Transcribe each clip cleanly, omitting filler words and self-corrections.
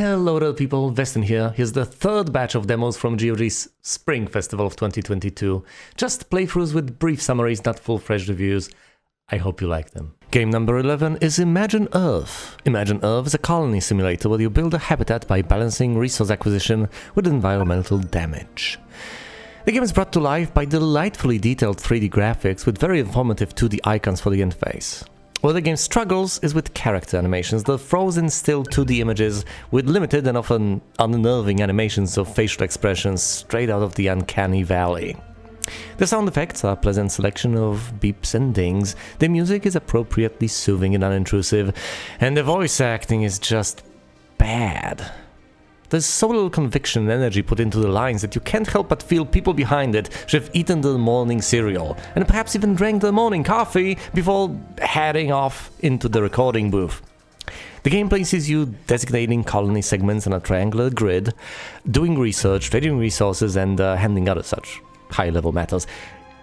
Hello there people, Weston here. Here's the third batch of demos from GOG's Spring Festival of 2022. Just playthroughs with brief summaries, not full-fledged reviews. I hope you like them. Game number 11 is Imagine Earth. Imagine Earth is a colony simulator where you build a habitat by balancing resource acquisition with environmental damage. The game is brought to life by delightfully detailed 3D graphics with very informative 2D icons for the interface. Where the game struggles is with character animations, the frozen still 2D images with limited and often unnerving animations of facial expressions straight out of the uncanny valley. The sound effects are a pleasant selection of beeps and dings, the music is appropriately soothing and unintrusive, and the voice acting is just bad. There's so little conviction and energy put into the lines that you can't help but feel people behind it should have eaten the morning cereal, and perhaps even drank the morning coffee before heading off into the recording booth. The game places you designating colony segments on a triangular grid, doing research, trading resources, and handling other such high-level matters.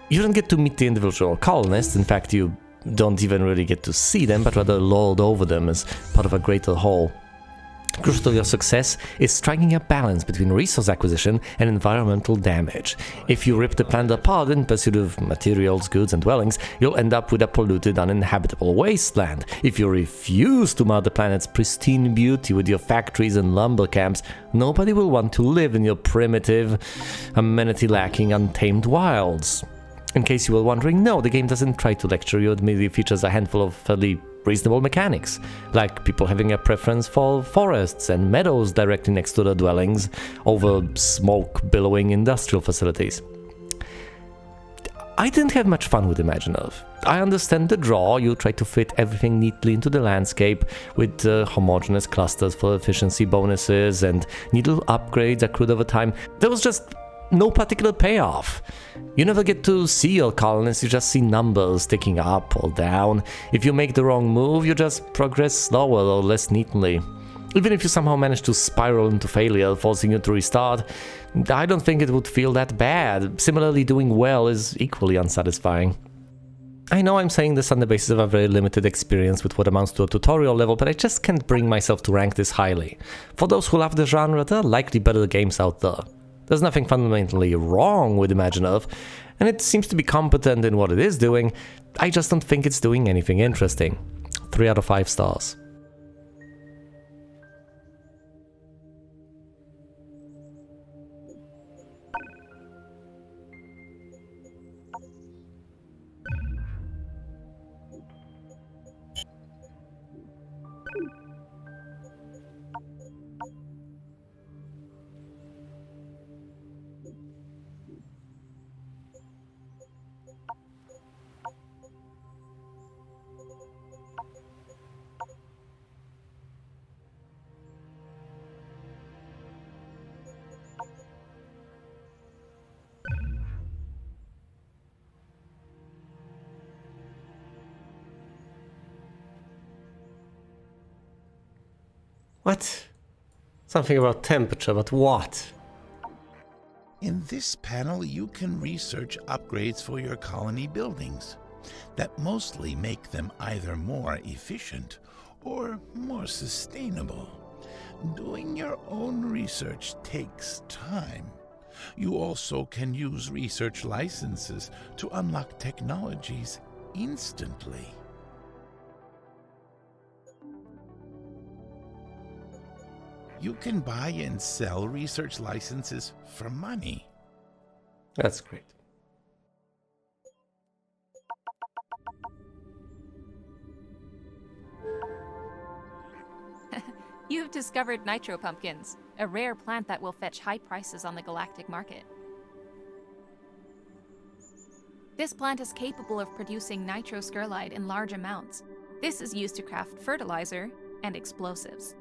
You don't get to meet the individual colonists, in fact you don't even really get to see them, but rather lord over them as part of a greater whole. Crucial to your success is striking a balance between resource acquisition and environmental damage. If you rip the planet apart in pursuit of materials, goods and dwellings, you'll end up with a polluted, uninhabitable wasteland. If you refuse to mar the planet's pristine beauty with your factories and lumber camps, nobody will want to live in your primitive, amenity-lacking, untamed wilds. In case you were wondering, no, the game doesn't try to lecture you, it merely features a handful of fairly reasonable mechanics, like people having a preference for forests and meadows directly next to their dwellings over smoke-billowing industrial facilities. I didn't have much fun with Imagine Earth. I understand the draw, you try to fit everything neatly into the landscape with homogeneous clusters for efficiency bonuses and needle upgrades accrued over time. There was just no particular payoff. You never get to see your colonists, you just see numbers ticking up or down. If you make the wrong move, you just progress slower or less neatly. Even if you somehow manage to spiral into failure, forcing you to restart, I don't think it would feel that bad. Similarly, doing well is equally unsatisfying. I know I'm saying this on the basis of a very limited experience with what amounts to a tutorial level, but I just can't bring myself to rank this highly. For those who love the genre, there are likely better games out there. There's nothing fundamentally wrong with Imagine Earth, and it seems to be competent in what it is doing. I just don't think it's doing anything interesting. 3 out of 5 stars. What? Something about temperature, but what? In this panel, you can research upgrades for your colony buildings that mostly make them either more efficient or more sustainable. Doing your own research takes time. You also can use research licenses to unlock technologies instantly. You can buy and sell research licenses for money. That's great. You've discovered nitro pumpkins, a rare plant that will fetch high prices on the galactic market. This plant is capable of producing nitroscurlide in large amounts. This is used to craft fertilizer and explosives.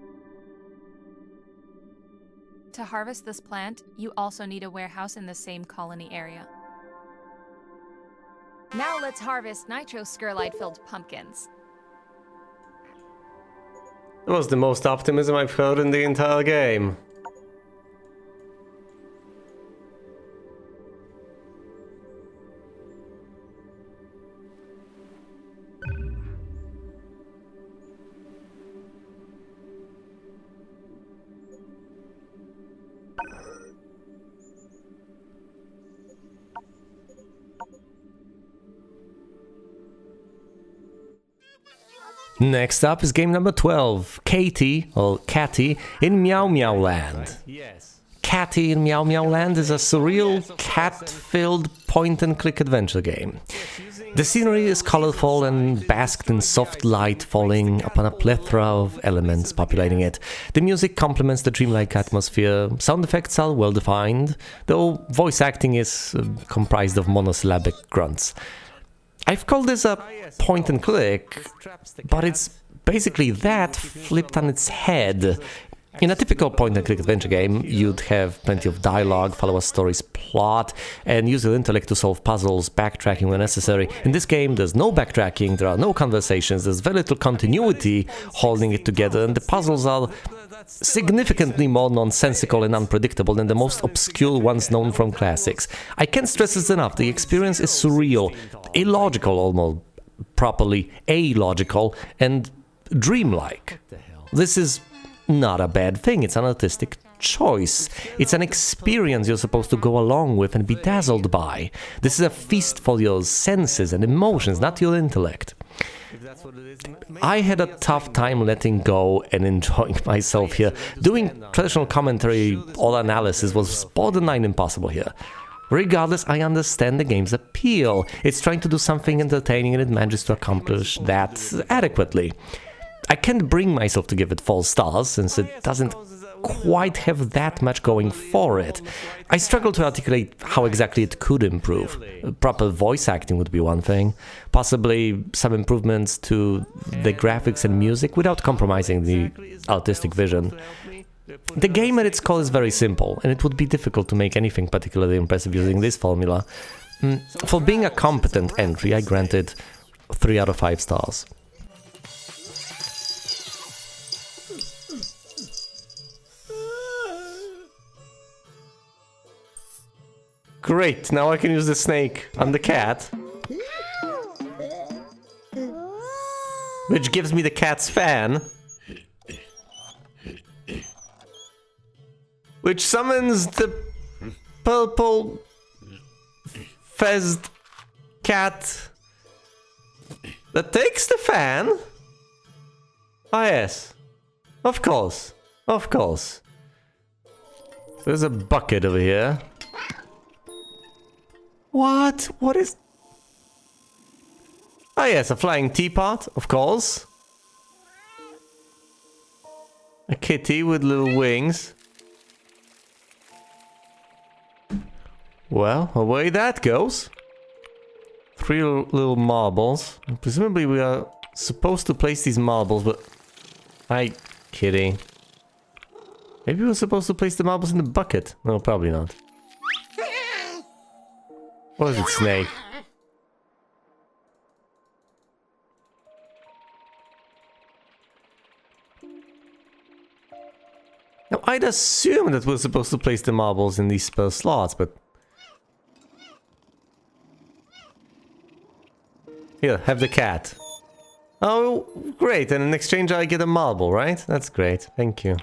To harvest this plant, you also need a warehouse in the same colony area. Now let's harvest nitroscurlide-filled pumpkins. That was the most optimism I've heard in the entire game. Next up is game number 12, Catie, or Catie, in MeowmeowLand. Catie in MeowmeowLand is a surreal, cat-filled point-and-click adventure game. The scenery is colorful and basked in soft light falling upon a plethora of elements populating it. The music complements the dreamlike atmosphere, sound effects are well-defined, though voice acting is comprised of monosyllabic grunts. I've called this a point-and-click, but it's basically that flipped on its head. In a typical point-and-click adventure game, you'd have plenty of dialogue, follow a story's plot, and use your intellect to solve puzzles, backtracking when necessary. In this game, there's no backtracking, there are no conversations, there's very little continuity holding it together, and the puzzles are significantly more nonsensical and unpredictable than the most obscure ones known from classics. I can't stress this enough, the experience is surreal, illogical almost, properly illogical, and dreamlike. This is not a bad thing, it's an artistic choice. It's an experience you're supposed to go along with and be dazzled by. This is a feast for your senses and emotions, not your intellect. I had a tough time letting go and enjoying myself here. Doing traditional commentary or analysis was borderline impossible here. Regardless, I understand the game's appeal. It's trying to do something entertaining and it manages to accomplish that adequately. I can't bring myself to give it 4 stars, since it doesn't quite have that much going for it. I struggle to articulate how exactly it could improve. Proper voice acting would be one thing, possibly some improvements to the graphics and music without compromising the artistic vision. The game at its core is very simple, and it would be difficult to make anything particularly impressive using this formula. For being a competent entry, I granted 3 out of 5 stars. Great, now I can use the snake on the cat. Which gives me the cat's fan. Which summons the purple fezzed cat that takes the fan. Ah yes, of course, of course. There's a bucket over here. What? What is... Ah yes, a flying teapot, of course. A kitty with little wings. Well, away that goes. 3 little marbles. Presumably we are supposed to place these marbles, but... Hi, kitty. Maybe we're supposed to place the marbles in the bucket. No, probably not. What is it, snake? Now, I'd assume that we're supposed to place the marbles in these spare slots, but... Here, have the cat. Oh, great, and in exchange I get a marble, right? That's great, thank you.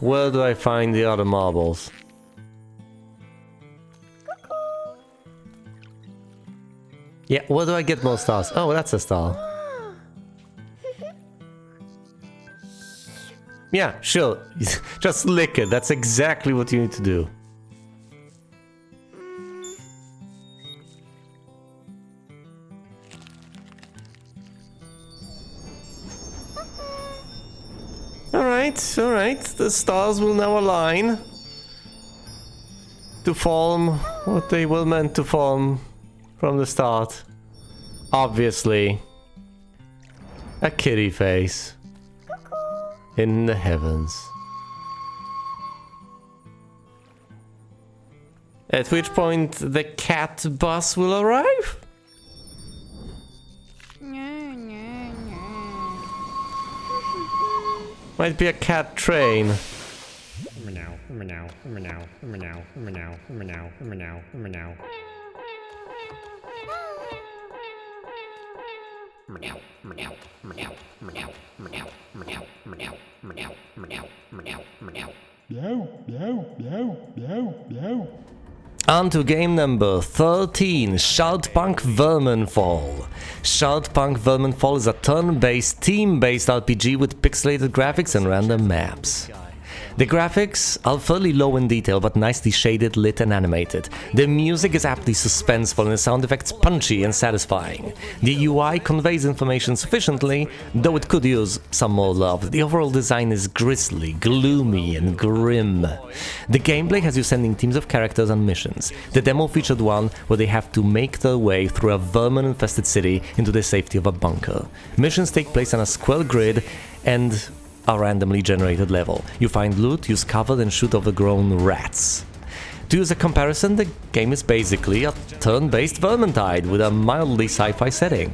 Where do I find the other marbles? Yeah, where do I get more stars? Oh, that's a star. Yeah, sure. Just lick it. That's exactly what you need to do. Alright, the stars will now align to form what they were meant to form from the start. Obviously, a kitty face in the heavens. At which point the cat bus will arrive? Might be a cat train. On to game number 13, Shardpunk Verminfall. Shardpunk Verminfall is a turn-based, team-based RPG with pixelated graphics and random maps. The graphics are fairly low in detail, but nicely shaded, lit and animated. The music is aptly suspenseful and the sound effects punchy and satisfying. The UI conveys information sufficiently, though it could use some more love. The overall design is grisly, gloomy and grim. The gameplay has you sending teams of characters on missions. The demo featured one where they have to make their way through a vermin-infested city into the safety of a bunker. Missions take place on a square grid and a randomly generated level. You find loot, use cover, and shoot overgrown rats. To use a comparison, the game is basically a turn-based Vermintide with a mildly sci-fi setting.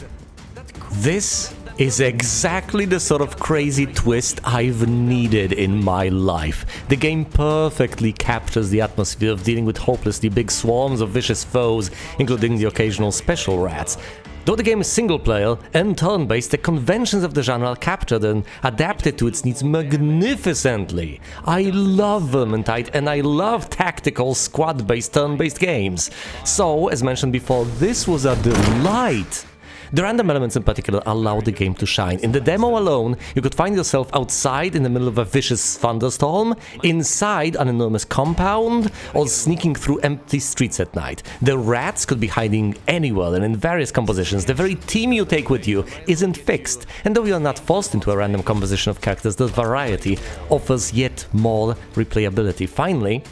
This is exactly the sort of crazy twist I've needed in my life. The game perfectly captures the atmosphere of dealing with hopelessly big swarms of vicious foes, including the occasional special rats. Though the game is single-player and turn-based, the conventions of the genre are captured and adapted to its needs magnificently. I love Vermintide and I love tactical, squad-based, turn-based games. So, as mentioned before, this was a delight. The random elements in particular allow the game to shine. In the demo alone, you could find yourself outside in the middle of a vicious thunderstorm, inside an enormous compound, or sneaking through empty streets at night. The rats could be hiding anywhere and in various compositions. The very team you take with you isn't fixed, and though you are not forced into a random composition of characters, the variety offers yet more replayability. Finally,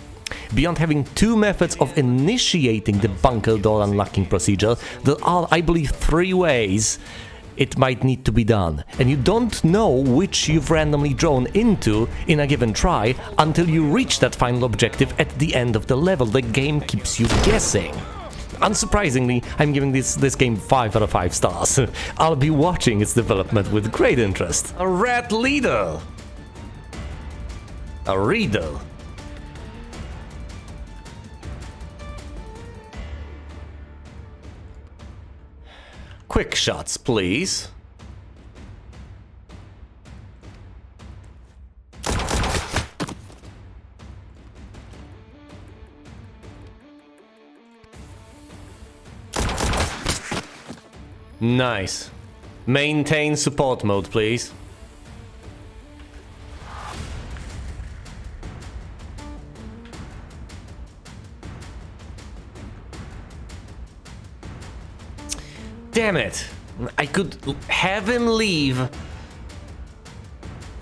beyond having two methods of initiating the bunker door unlocking procedure, there are, I believe, 3 ways it might need to be done. And you don't know which you've randomly drawn into in a given try until you reach that final objective at the end of the level. The game keeps you guessing. Unsurprisingly, I'm giving this game 5 out of 5 stars. I'll be watching its development with great interest. A rat leader. A reader. Quick shots, please. Nice. Maintain support mode, please. Damn it! I could have him leave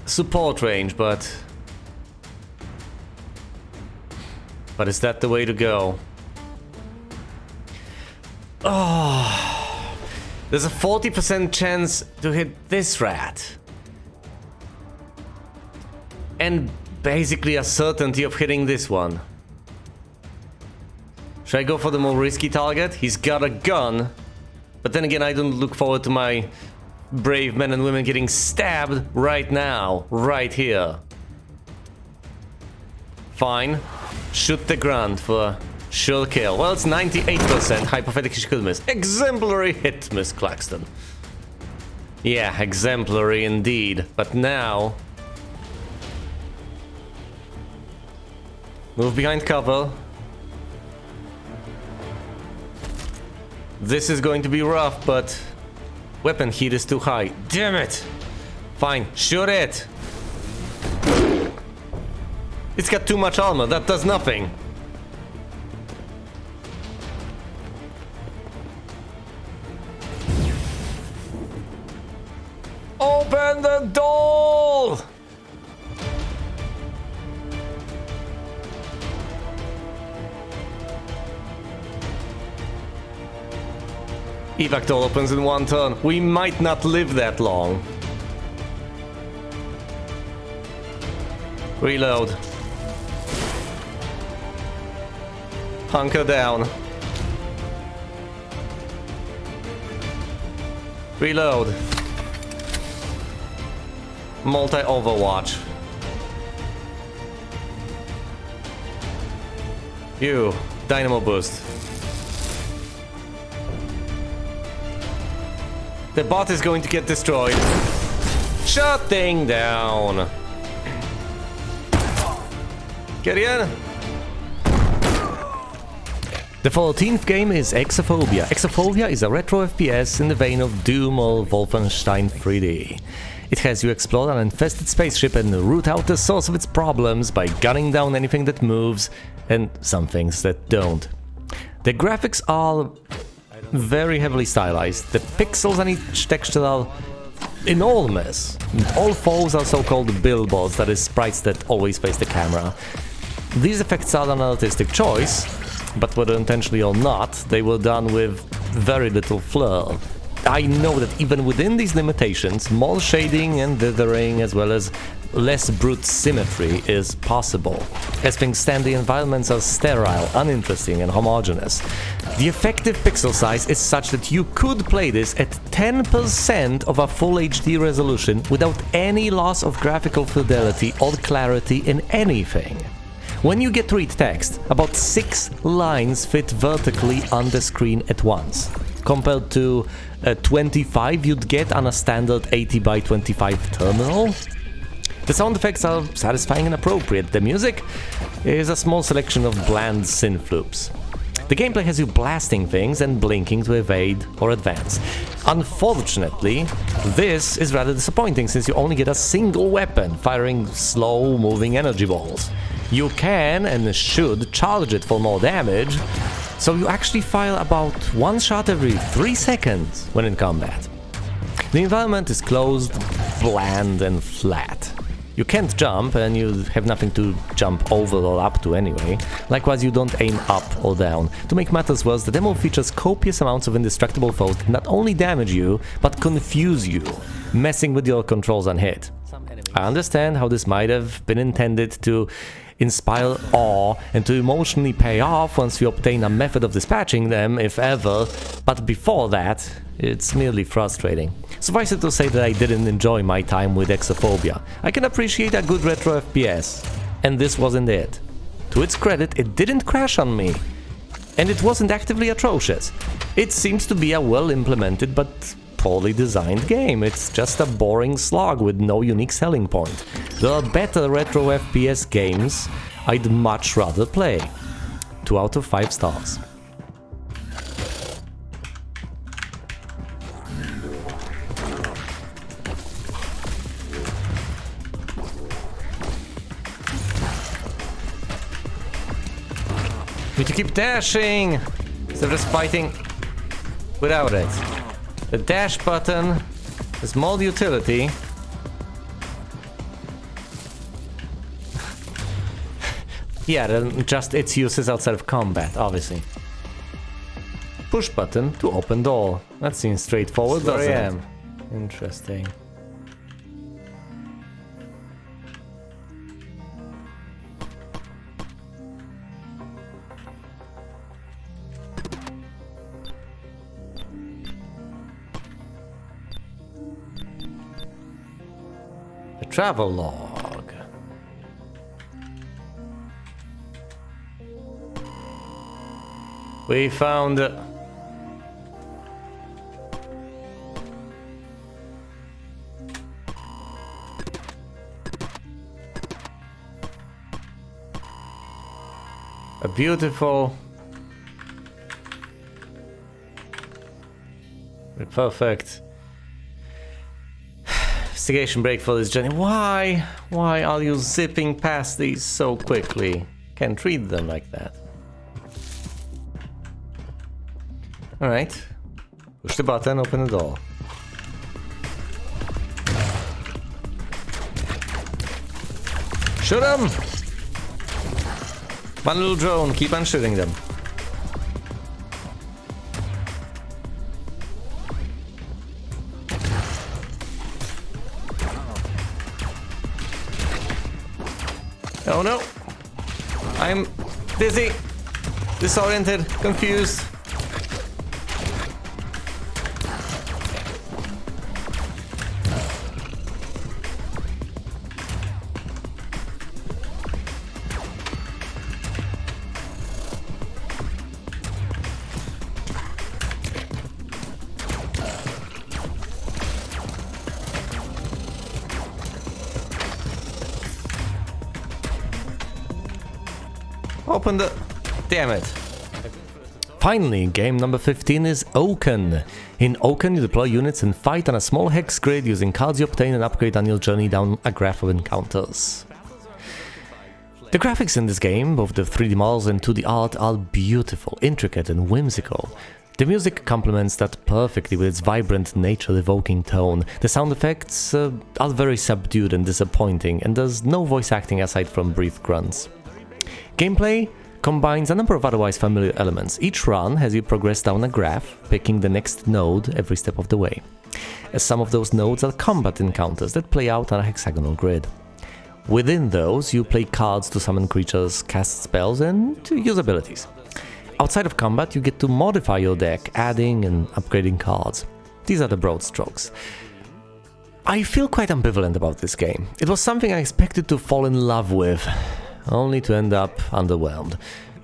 support range, but is that the way to go? Oh, there's a 40% chance to hit this rat, and basically a certainty of hitting this one. Should I go for the more risky target? He's got a gun. But then again, I don't look forward to my brave men and women getting stabbed right now, right here. Fine. Shoot the grunt for a sure kill. Well, it's 98%. Hypothetically, she could miss. Exemplary hit, Miss Claxton. Yeah, exemplary indeed. But now... move behind cover. This is going to be rough, but weapon heat is too high. Damn it! Fine, shoot it! It's got too much armor, that does nothing. Open the door! Evac door opens in 1 turn. We might not live that long. Reload. Hunker down. Reload. Multi-overwatch. You. Dynamo boost. The bot is going to get destroyed. Shutting down. Get in. The 14th game is Exophobia. Exophobia is a retro FPS in the vein of Doom or Wolfenstein 3D. It has you explore an infested spaceship and root out the source of its problems by gunning down anything that moves and some things that don't. The graphics are very heavily stylized. The pixels on each texture are enormous. All foes are so-called billboards, that is, sprites that always face the camera. These effects are an artistic choice, but whether intentionally or not, they were done with very little flair. I know that even within these limitations, more shading and dithering as well as less brute symmetry is possible. As things stand, the environments are sterile, uninteresting and homogeneous. The effective pixel size is such that you could play this at 10% of a full HD resolution without any loss of graphical fidelity or clarity in anything. When you get to read text, about 6 lines fit vertically on the screen at once, compared to 25 you'd get on a standard 80 by 25 terminal. The sound effects are satisfying and appropriate. The music is a small selection of bland synth loops. The gameplay has you blasting things and blinking to evade or advance. Unfortunately, this is rather disappointing since you only get a single weapon, firing slow-moving energy balls. You can and should charge it for more damage, so you actually fire about one shot every 3 seconds when in combat. The environment is closed, bland and flat. You can't jump and you have nothing to jump over or up to anyway. Likewise, you don't aim up or down. To make matters worse, the demo features copious amounts of indestructible foes that not only damage you, but confuse you, messing with your controls on hit. I understand how this might have been intended to inspire awe and to emotionally pay off once you obtain a method of dispatching them, if ever, but before that, it's merely frustrating. Suffice it to say that I didn't enjoy my time with Exophobia. I can appreciate a good retro FPS, and this wasn't it. To its credit, it didn't crash on me, and it wasn't actively atrocious. It seems to be a well-implemented but poorly designed game. It's just a boring slog with no unique selling point. There are better retro FPS games I'd much rather play. 2 out of 5 stars. Need to keep dashing instead of just fighting without it. The dash button is more utility. Yeah, then just its uses outside of combat, obviously. Push button to open door. That seems straightforward, doesn't it? Interesting. Travel log. We found a beautiful, perfect investigation break for this journey. Why are you zipping past these so quickly? Can't read them like that. Alright. Push the button, open the door. Shoot them! One little drone, keep on shooting them. Oh no! I'm dizzy, disoriented, confused. Open the... Damn it. Finally, game number 15 is Oaken. In Oaken, you deploy units and fight on a small hex grid using cards you obtain and upgrade on your journey down a graph of encounters. The graphics in this game, both the 3D models and 2D art, are beautiful, intricate and whimsical. The music complements that perfectly with its vibrant, nature-evoking tone. The sound effects are very subdued and disappointing, and there's no voice acting aside from brief grunts. Gameplay combines a number of otherwise familiar elements. Each run has you progress down a graph, picking the next node every step of the way. As some of those nodes are combat encounters that play out on a hexagonal grid. Within those, you play cards to summon creatures, cast spells, and to use abilities. Outside of combat, you get to modify your deck, adding and upgrading cards. These are the broad strokes. I feel quite ambivalent about this game. It was something I expected to fall in love with, only to end up underwhelmed.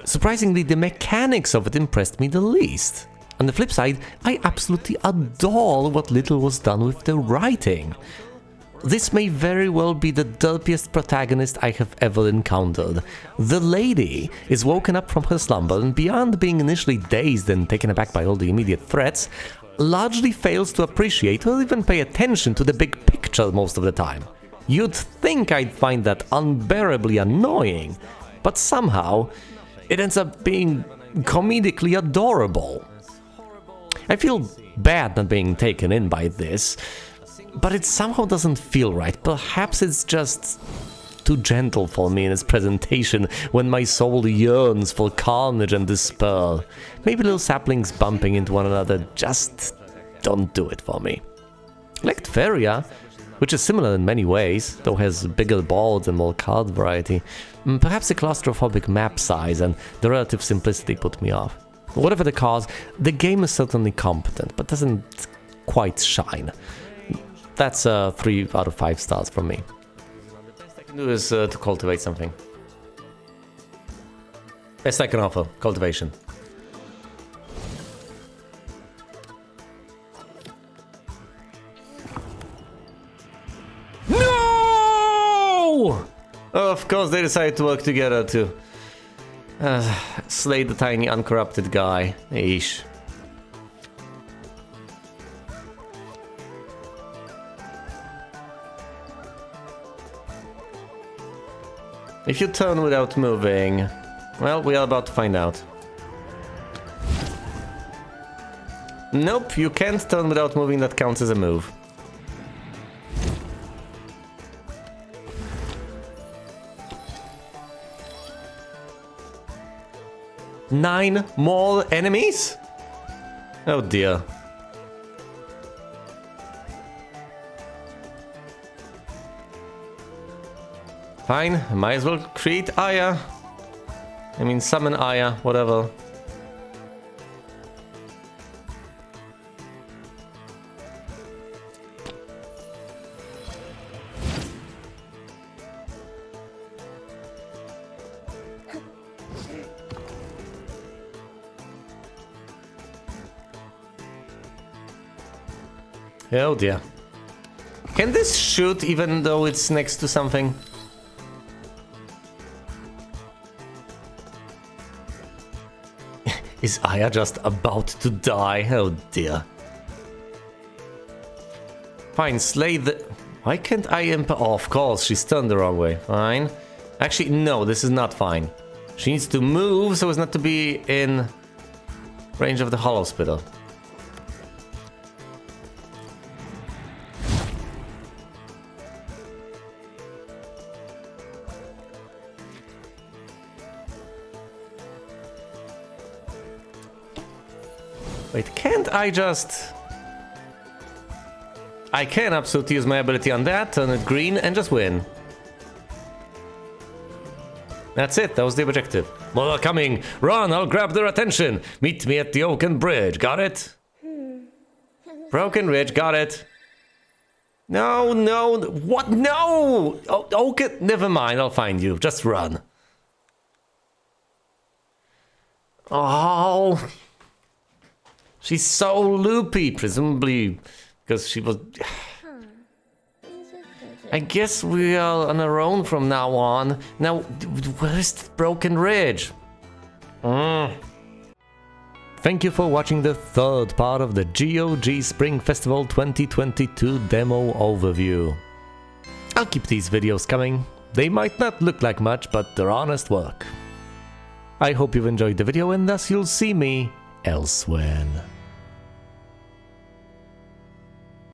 Surprisingly, the mechanics of it impressed me the least. On the flip side, I absolutely adore what little was done with the writing. This may very well be the derpiest protagonist I have ever encountered. The lady is woken up from her slumber and, beyond being initially dazed and taken aback by all the immediate threats, largely fails to appreciate or even pay attention to the big picture most of the time. You'd think I'd find that unbearably annoying, but somehow it ends up being comedically adorable. I feel bad not being taken in by this, but it somehow doesn't feel right. Perhaps it's just too gentle for me in its presentation when my soul yearns for carnage and despair. Maybe little saplings bumping into one another just don't do it for me. Like Tveria, which is similar in many ways, though has bigger boards and more card variety. Perhaps the claustrophobic map size and the relative simplicity put me off. Whatever the cause, the game is certainly competent, but doesn't quite shine. That's 3 out of 5 stars from me. The best I can do is to cultivate something. Best I can offer, cultivation. No! Of course they decided to work together to slay the tiny uncorrupted guy. Eesh. If you turn without moving, well, we are about to find out. Nope, you can't turn without moving, that counts as a move. Nine more enemies? Oh dear. Fine, might as well create Aya. I mean, summon Aya, whatever. Oh dear. Can this shoot even though it's next to something? Is Aya just about to die? Oh dear. Fine, slay the... Why can't I Oh, of course, she's turned the wrong way. Fine. Actually, no, this is not fine. She needs to move so as not to be in range of the Hollow Spitter. Wait, can't I just... I can absolutely use my ability on that, turn it green, and just win. That's it, that was the objective. More are coming! Run, I'll grab their attention! Meet me at the Oaken Bridge, got it? Broken Ridge, got it. No, no, what? No! Oh, Oaken, never mind, I'll find you. Just run. Oh... She's so loopy, presumably because she was... I guess we are on our own from now on. Now, where's the Broken Ridge? Thank you for watching the third part of the GOG Spring Festival 2022 demo overview. I'll keep these videos coming. They might not look like much, but they're honest work. I hope you've enjoyed the video and thus you'll see me elsewhere.